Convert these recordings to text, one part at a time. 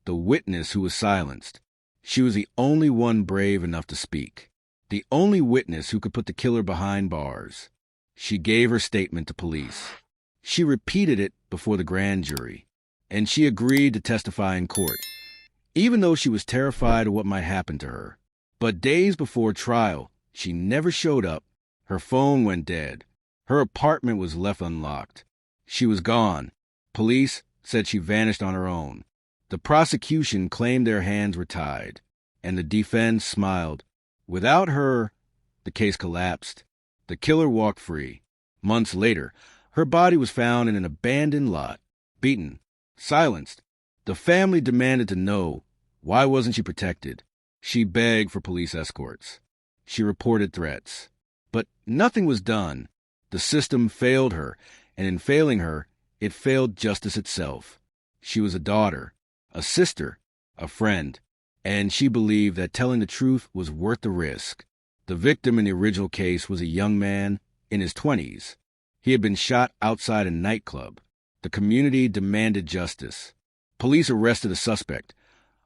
the witness who was silenced. She was the only one brave enough to speak, the only witness who could put the killer behind bars. She gave her statement to police. She repeated it before the grand jury, and she agreed to testify in court, even though she was terrified of what might happen to her. But days before trial, she never showed up. Her phone went dead. Her apartment was left unlocked. She was gone. Police said she vanished on her own. The prosecution claimed their hands were tied, and the defense smiled. Without her, the case collapsed. The killer walked free. Months later, her body was found in an abandoned lot, beaten, silenced. The family demanded to know, why wasn't she protected? She begged for police escorts. She reported threats. But nothing was done. The system failed her, and in failing her, it failed justice itself. She was a daughter, a sister, a friend, and she believed that telling the truth was worth the risk. The victim in the original case was a young man in his 20s. He had been shot outside a nightclub. The community demanded justice. Police arrested a suspect,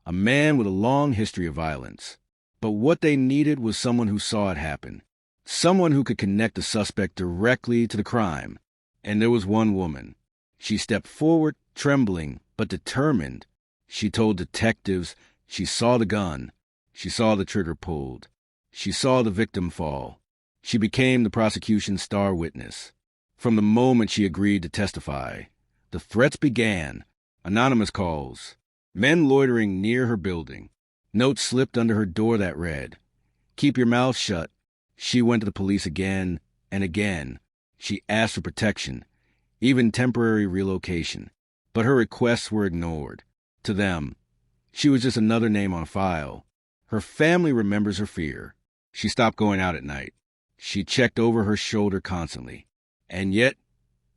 a man with a long history of violence. But what they needed was someone who saw it happen, someone who could connect the suspect directly to the crime. And there was one woman. She stepped forward, trembling but determined. She told detectives she saw the gun. She saw the trigger pulled. She saw the victim fall. She became the prosecution's star witness. From the moment she agreed to testify, the threats began. Anonymous calls, men loitering near her building. Notes slipped under her door that read, "Keep your mouth shut." She went to the police again and again. She asked for protection, even temporary relocation. But her requests were ignored. To them, she was just another name on file. Her family remembers her fear. She stopped going out at night. She checked over her shoulder constantly. And yet,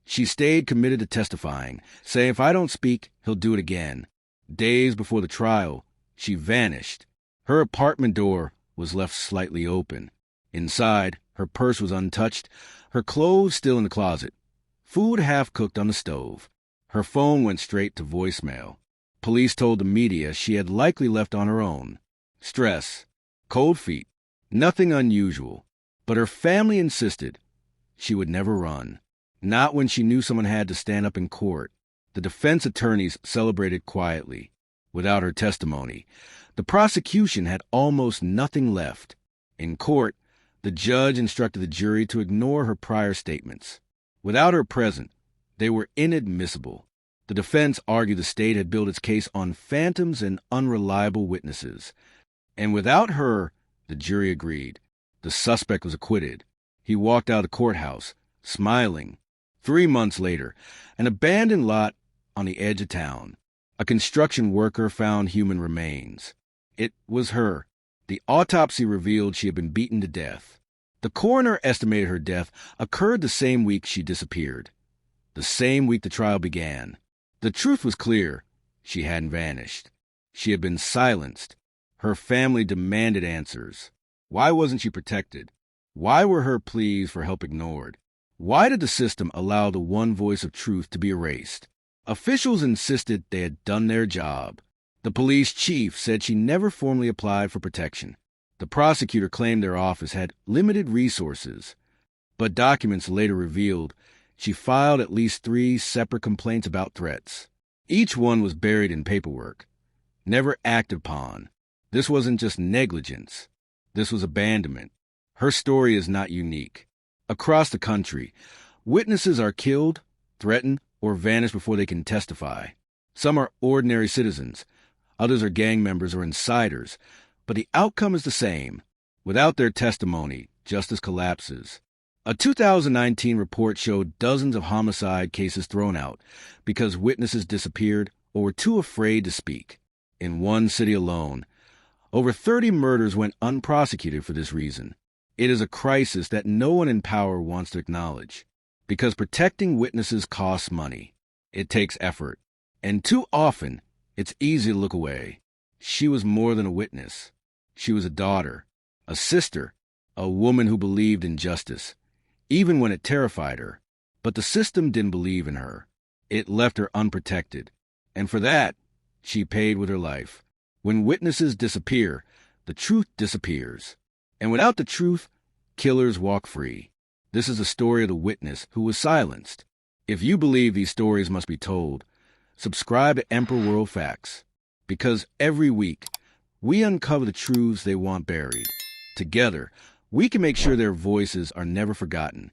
she stayed committed to testifying, saying, if I don't speak, he'll do it again. Days before the trial, she vanished. Her apartment door was left slightly open. Inside, her purse was untouched, her clothes still in the closet, food half-cooked on the stove. Her phone went straight to voicemail. Police told the media she had likely left on her own. Stress, cold feet, nothing unusual. But her family insisted she would never run. Not when she knew someone had to stand up in court. The defense attorneys celebrated quietly. Without her testimony, the prosecution had almost nothing left. In court, the judge instructed the jury to ignore her prior statements. Without her present, they were inadmissible. The defense argued the state had built its case on phantoms and unreliable witnesses. And without her, the jury agreed. The suspect was acquitted. He walked out of the courthouse, smiling. 3 months later, an abandoned lot on the edge of town. A construction worker found human remains. It was her. The autopsy revealed she had been beaten to death. The coroner estimated her death occurred the same week she disappeared, the same week the trial began. The truth was clear. She hadn't vanished. She had been silenced. Her family demanded answers. Why wasn't she protected? Why were her pleas for help ignored? Why did the system allow the one voice of truth to be erased? Officials insisted they had done their job. The police chief said she never formally applied for protection. The prosecutor claimed their office had limited resources. But documents later revealed she filed at least 3 separate complaints about threats. Each one was buried in paperwork, never acted upon. This wasn't just negligence. This was abandonment. Her story is not unique. Across the country, witnesses are killed, threatened, or vanish before they can testify. Some are ordinary citizens. Others are gang members or insiders. But the outcome is the same. Without their testimony, justice collapses. A 2019 report showed dozens of homicide cases thrown out because witnesses disappeared or were too afraid to speak. In one city alone, over 30 murders went unprosecuted for this reason. It is a crisis that no one in power wants to acknowledge, because protecting witnesses costs money. It takes effort. And too often, it's easy to look away. She was more than a witness. She was a daughter, a sister, a woman who believed in justice, even when it terrified her. But the system didn't believe in her. It left her unprotected. And for that, She paid with her life. When witnesses disappear, the truth disappears. And without the truth, killers walk free. This is the story of the witness who was silenced. If you believe these stories must be told, subscribe to Emperor-World-Facts, because every week, we uncover the truths they want buried. Together, we can make sure their voices are never forgotten